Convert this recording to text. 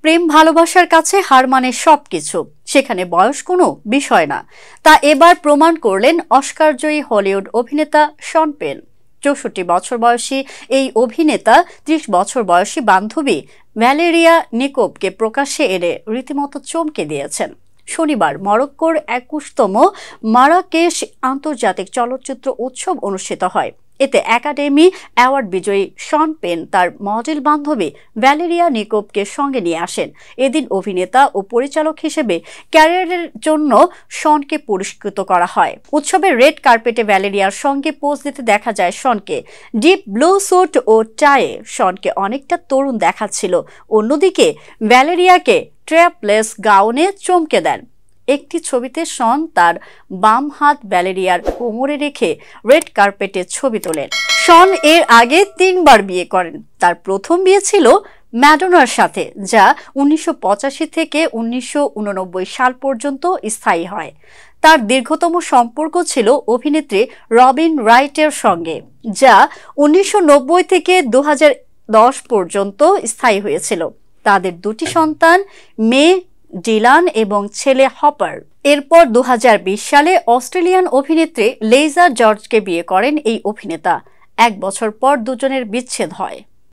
প্রেম ভালোবাসার কাছে হার মানে সবকিছু, সেখানে বয়স কোনো বিষয় না। তা এবার প্রমাণ করলেন অস্কারজয়ী হলিউড অভিনেতা শন পেন। 64 বছর বয়সী এই অভিনেতা 30 বছর বয়সী বান্ধবী ভ্যালেরিয়া নিকোভকে প্রকাশ্যে এনে রীতিমতো চমকে দিয়েছেন। শনিবার মরক্কোর 21তম মারাকেশ আন্তর্জাতিক চলচ্চিত্র উৎসব অনুষ্ঠিত হয়। এতে একাডেমি অ্যাওয়ার্ড বিজয়ী শন পেন তার মডেল বান্ধবী ভ্যালেরিয়া নিকোভকে সঙ্গে নিয়ে আসেন। এদিন অভিনেতা ও পরিচালক হিসেবে ক্যারিয়ারের জন্য শনকে পুরস্কৃত করা হয়। উৎসবের রেড কার্পেটে ভ্যালেরিয়ার সঙ্গে পোজ দিতে দেখা যায় শনকে। ডিপ ব্লু স্যুট ও টায়ে শনকে অনেকটা তরুণ দেখাচ্ছিল। অন্যদিকে ভ্যালেরিয়াকে ট্র্যাপলেস গাউনে চমকে দেন। একটি ছবিতে শন তার বাম হাত ভ্যালেরিয়ার কোমরে রেখে রেড কার্পেটে ছবি তোলেন। শন এর আগে 3বার বিয়ে করেন। তার প্রথম বিয়ে ছিল ম্যাডোনার সাথে, যা 1985 থেকে 1989 সাল পর্যন্ত স্থায়ী হয়। তার দীর্ঘতম সম্পর্ক ছিল অভিনেত্রী রবিন রাইটের সঙ্গে, যা 1990 থেকে 2010 পর্যন্ত স্থায়ী হয়েছিল। তাদের দুটি সন্তান, মেয়ে ডিলান এবং ছেলে হপার। এরপর 2020 সালে অস্ট্রেলিয়ান অভিনেত্রী লেইজা জর্জকে বিয়ে করেন এই অভিনেতা। 1 বছর পর দুজনের বিচ্ছেদ হয়।